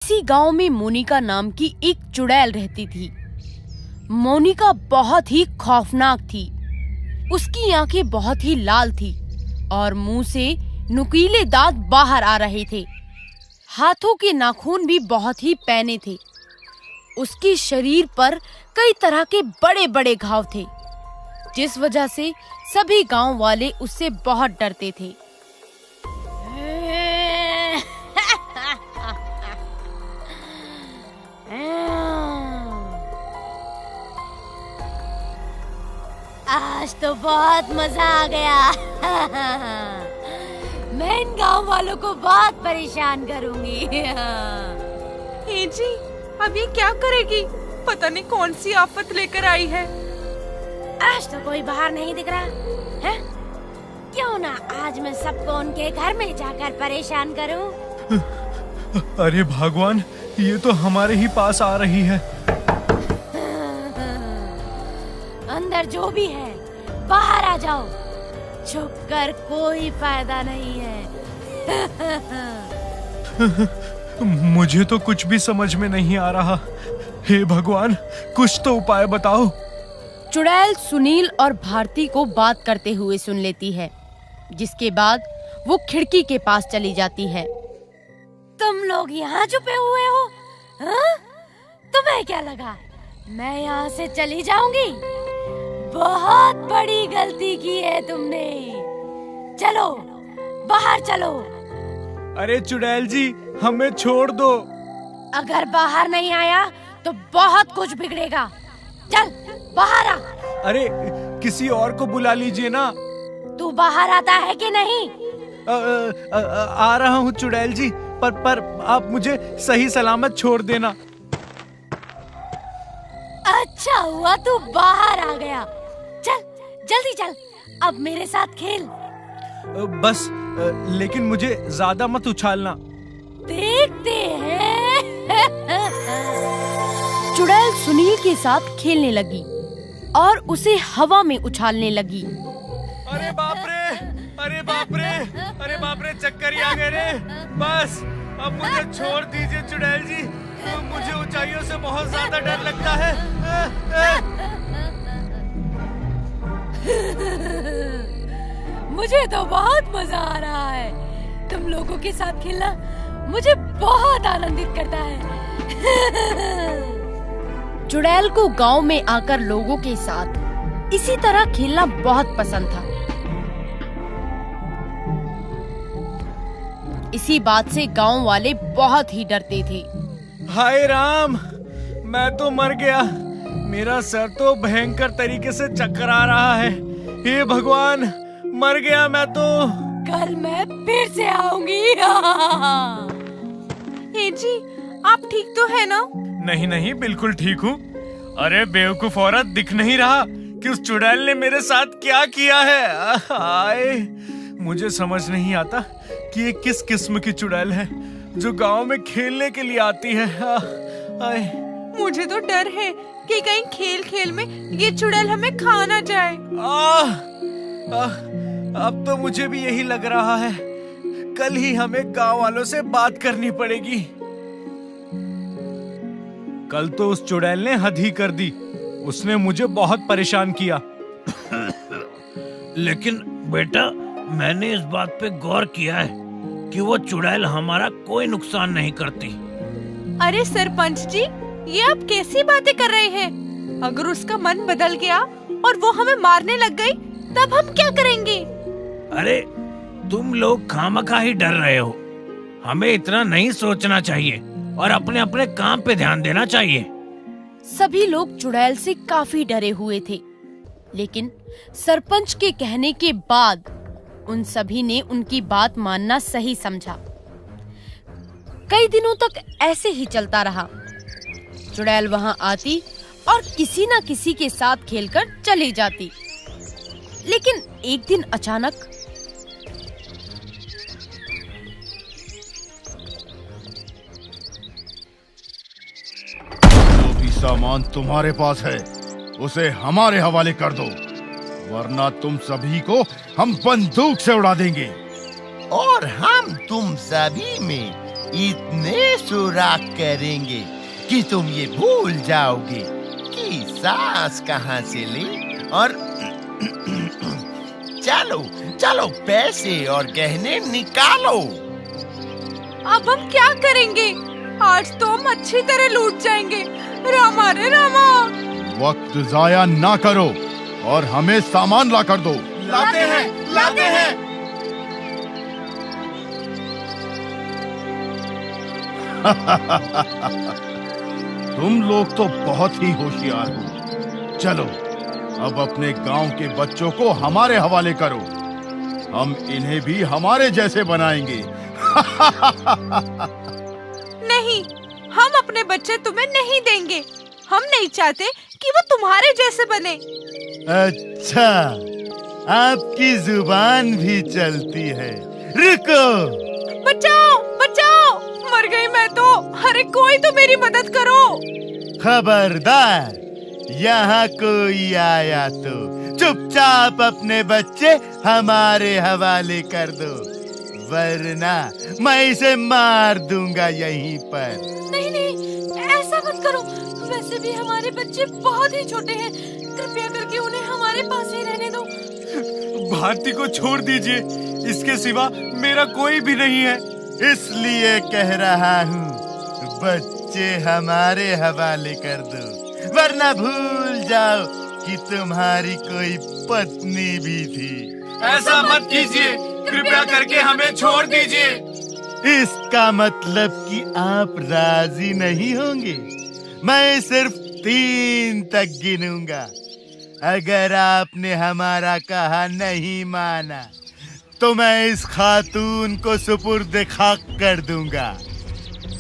इसी गांव में मोनिका नाम की एक चुड़ैल रहती थी। मोनिका बहुत ही खौफनाक थी। उसकी आंखें बहुत ही लाल थी और मुंह से नुकीले दांत बाहर आ रहे थे। हाथों के नाखून भी बहुत ही पैने थे। उसके शरीर पर कई तरह के बड़े-बड़े घाव थे, जिस वजह से सभी गांव वाले उससे बहुत डरते थे। आज तो बहुत मजा आ गया। मैं इन गांव वालों को बहुत परेशान करूंगी। हे जी, अब ये क्या करेगी? पता नहीं कौन सी आफत लेकर आई है। आज तो कोई बाहर नहीं दिख रहा है। क्यों ना आज मैं सबको उनके घर में जाकर परेशान करूं। अरे भगवान, ये तो हमारे ही पास आ रही है। अंदर जो भी है बाहर आ जाओ। छुप कर कोई फायदा नहीं है। मुझे तो कुछ भी समझ में नहीं आ रहा। हे भगवान, कुछ तो उपाय बताओ। चुड़ैल सुनील और भारती को बात करते हुए सुन लेती है, जिसके बाद वो खिड़की के पास चली जाती है। तुम लोग यहाँ छुपे हुए हो? हाँ? तुम्हें क्या लगा मैं यहाँ से चली जाऊंगी? बहुत बड़ी गलती की है तुमने। चलो बाहर चलो। अरे चुड़ैल जी, हमें छोड़ दो। अगर बाहर नहीं आया तो बहुत कुछ बिगड़ेगा। चल बाहर आ। अरे किसी और को बुला लीजिए ना। तू बाहर आता है कि नहीं? आ रहा हूँ चुड़ैल जी, पर आप मुझे सही सलामत छोड़ देना। अच्छा हुआ तू बाहर आ गया। चल जल्दी चल, अब मेरे साथ खेल। बस लेकिन मुझे ज्यादा मत उछालना। देखते हैं। चुड़ैल सुनील के साथ खेलने लगी और उसे हवा में उछालने लगी। अरे बाप रे, अरे बाप रे, अरे बाप रे, चक्कर ही आ गए रे। बस अब मुझे छोड़ दीजिए चुड़ैल जी, मुझे ऊंचाइयों से बहुत ज्यादा डर लगता है। मुझे तो बहुत मजा आ रहा है। तुम लोगों के साथ खेलना मुझे बहुत आनंदित करता है। चुड़ैल को गांव में आकर लोगों के साथ इसी तरह खेलना बहुत पसंद था। इसी बात से गांव वाले बहुत ही डरते थे। हाय राम, मैं तो मर गया। मेरा सर तो भयंकर तरीके से चकरा रहा है। हे भगवान, मर गया मैं तो। कल मैं फिर से आऊंगी। हे जी, आप ठीक तो है ना? नहीं नहीं, बिल्कुल ठीक हूँ। अरे बेवकूफ औरत, दिख नहीं रहा कि उस चुड़ैल ने मेरे साथ क्या किया है? आए, मुझे समझ नहीं आता कि ये किस किस्म की चुड़ैल है जो गांव में खेलने के लिए आती है। आए, मुझे तो डर है कि कहीं खेल खेल में ये चुड़ैल हमें खा ना जाए। अब तो मुझे भी यही लग रहा है। कल ही हमें गांव वालों से बात करनी पड़ेगी। कल तो उस चुड़ैल ने हद ही कर दी। उसने मुझे बहुत परेशान किया। लेकिन बेटा, मैंने इस बात पे गौर किया है कि वो चुड़ैल हमारा कोई नुकसान नहीं करती। अरे सरपंच जी, ये आप कैसी बातें कर रहे हैं? अगर उसका मन बदल गया और वो हमें मारने लग गई, तब हम क्या करेंगे? अरे तुम लोग खामखा ही डर रहे हो। हमें इतना नहीं सोचना चाहिए और अपने अपने काम पे ध्यान देना चाहिए। सभी लोग चुड़ैल से काफी डरे हुए थे, लेकिन सरपंच के कहने के बाद उन सभी ने उनकी बात मानना सही समझा। कई दिनों तक ऐसे ही चलता रहा। चुड़ैल वहां आती और किसी न किसी के साथ खेलकर चली जाती। लेकिन एक दिन अचानक जो भी सामान तुम्हारे पास है उसे हमारे हवाले कर दो, वरना तुम सभी को हम बंदूक से उड़ा देंगे। और हम तुम सभी में इतने सुराख करेंगे कि तुम ये भूल जाओगे कि सांस कहाँ से ले। और चलो चलो पैसे और गहने निकालो। अब हम क्या करेंगे? आज तो हम अच्छी तरह लूट जाएंगे। रामा रे रामा। वक्त जाया ना करो और हमें सामान ला कर दो। लाते हैं, लाते हैं। तुम लोग तो बहुत ही होशियार हो। चलो अब अपने गांव के बच्चों को हमारे हवाले करो। हम इन्हें भी हमारे जैसे बनाएंगे। नहीं, हम अपने बच्चे तुम्हें नहीं देंगे। हम नहीं चाहते कि वो तुम्हारे जैसे बने। अच्छा, आपकी जुबान भी चलती है। रुको। बचाओ बचाओ, मर गई मैं तो। अरे कोई तो मेरी मदद करो। खबरदार, यहाँ कोई आया तो चुपचाप अपने बच्चे हमारे हवाले कर दो, वरना मैं इसे मार दूंगा यहीं पर। नहीं नहीं, ऐसा मत करो। वैसे भी हमारे बच्चे बहुत ही छोटे हैं। कृपया करके उन्हें हमारे पास ही रहने दो। भारती को छोड़ दीजिए, इसके सिवा मेरा कोई भी नहीं है। इसलिए कह रहा हूँ, बच्चे हमारे हवाले कर दो, वरना भूल जाओ कि तुम्हारी कोई पत्नी भी थी। ऐसा मत कीजिए, कृपया करके हमें छोड़ दीजिए। इसका मतलब कि आप राजी नहीं होंगे। मैं सिर्फ 3 तक गिनूंगा। अगर आपने हमारा कहा नहीं माना तो मैं इस खातून को सुपुर्द खाक कर दूंगा।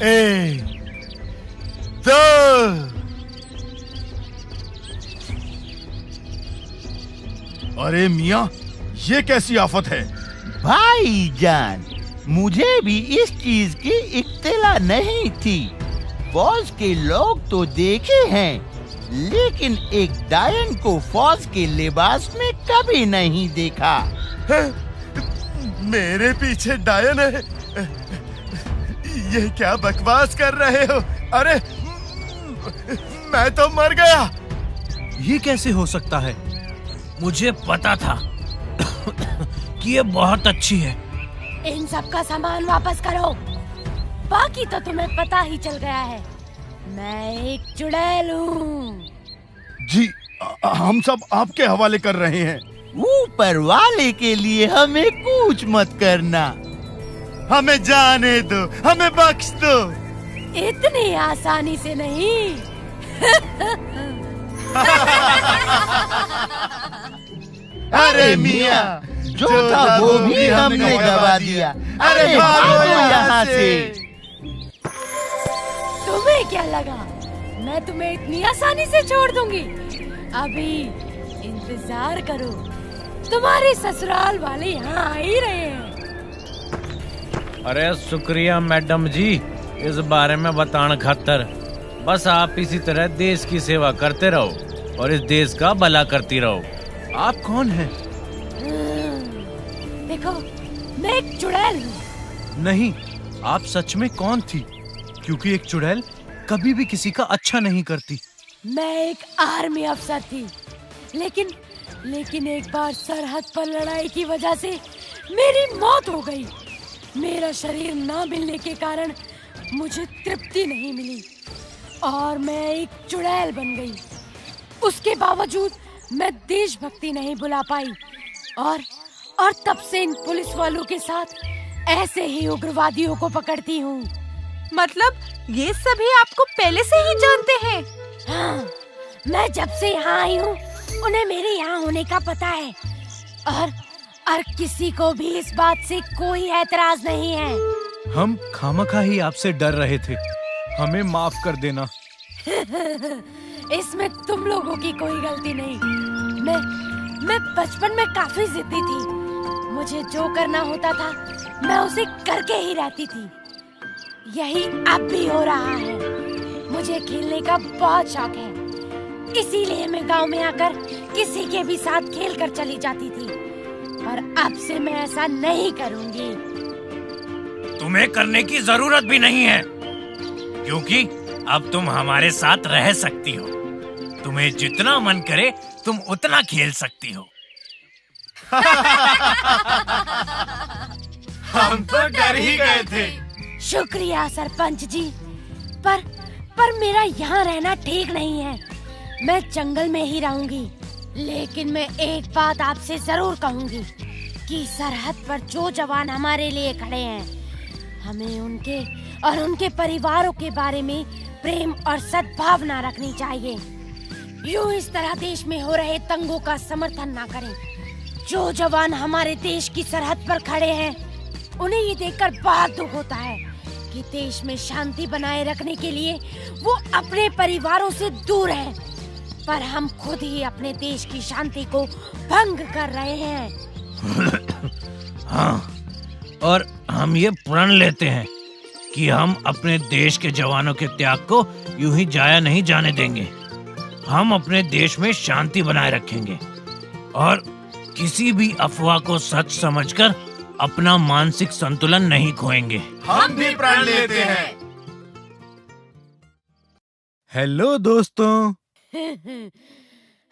1, 2। अरे मियाँ, ये कैसी आफत है? भाईजान, मुझे भी इस चीज की इत्तला नहीं थी। फौज के लोग तो देखे हैं, लेकिन एक डायन को फौज के लिबास में कभी नहीं देखा। मेरे पीछे डायन है? ये क्या बकवास कर रहे हो? अरे मैं तो मर गया। ये कैसे हो सकता है? मुझे पता था कि ये बहुत अच्छी है। इन सब का सामान वापस करो। बाकी तो तुम्हें पता ही चल गया है। मैं एक चुड़ैल हूँ। जी, हम सब आपके हवाले कर रहे हैं। ऊपर वाले के लिए हमें कुछ मत करना। हमें जाने दो, हमें बख्श दो। इतनी आसानी से नहीं। अरे मियाँ, जो था वो भी हमने गवा दिया। अरे भागो यहाँ से। तुम्हें क्या लगा मैं तुम्हें इतनी आसानी से छोड़ दूंगी? अभी इंतजार करो, तुम्हारे ससुराल वाले यहाँ आ ही रहे हैं। अरे शुक्रिया मैडम जी, इस बारे में बताने खातर। बस आप इसी तरह देश की सेवा करते रहो और इस देश का भला करती रहो। आप कौन हैं? देखो, मैं एक चुड़ैल हूँ। नहीं, आप सच में कौन थी? क्योंकि एक चुड़ैल कभी भी किसी का अच्छा नहीं करती। मैं एक आर्मी अफसर थी, लेकिन एक बार सरहद पर लड़ाई की वजह से मेरी मौत हो गई। मेरा शरीर ना मिलने के कारण मुझे तृप्ति नहीं मिली और मैं एक चुड़ैल बन गई। उसके बावजूद मैं देशभक्ति नहीं भुला पाई और तब से इन पुलिस वालों के साथ ऐसे ही उग्रवादियों को पकड़ती हूँ। मतलब ये सभी आपको पहले से ही जानते हैं? हाँ, मैं जब से यहाँ आई हूँ उन्हें मेरे यहाँ होने का पता है और किसी को भी इस बात से कोई ऐतराज नहीं है। हम खामखा ही आपसे डर रहे थे, हमें माफ कर देना। इसमें तुम लोगों की कोई गलती नहीं। मैं बचपन में काफी जिद्दी थी। मुझे जो करना होता था मैं उसे करके ही रहती थी। यही अब भी हो रहा है। मुझे खेलने का बहुत शौक है, इसीलिए मैं गांव में आकर किसी के भी साथ खेल कर चली जाती थी। और अब से मैं ऐसा नहीं करूंगी। तुम्हें करने की जरूरत भी नहीं है, क्योंकि अब तुम हमारे साथ रह सकती हो। तुम्हें जितना मन करे तुम उतना खेल सकती हो। हम तो डर ही गए थे। शुक्रिया सरपंच जी, पर मेरा यहाँ रहना ठीक नहीं है। मैं जंगल में ही रहूंगी, लेकिन मैं एक बात आपसे जरूर कहूंगी कि सरहद पर जो जवान हमारे लिए खड़े हैं, हमें उनके और उनके परिवारों के बारे में प्रेम और सद्भावना रखनी चाहिए। यूं इस तरह देश में हो रहे दंगों का समर्थन ना करें। जो जवान हमारे देश की सरहद पर खड़े हैं, उन्हें ये देखकर बहुत दुख होता है कि देश में शांति बनाए रखने के लिए वो अपने परिवारों से दूर हैं, पर हम खुद ही अपने देश की शांति को भंग कर रहे हैं। हाँ, और हम ये प्रण लेते हैं कि हम अपने देश के जवानों के त्याग को यूं ही जाया नहीं जाने देंगे। हम अपने देश में शांति बनाए रखेंगे और किसी भी अफवाह को सच समझकर अपना मानसिक संतुलन नहीं खोएंगे। हम भी प्रण लेते हैं। हेलो दोस्तों।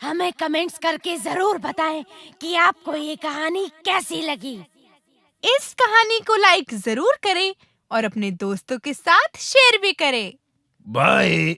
हमें कमेंट्स करके जरूर बताएं कि आपको ये कहानी कैसी लगी। इस कहानी को लाइक जरूर करें और अपने दोस्तों के साथ शेयर भी करें। बाय।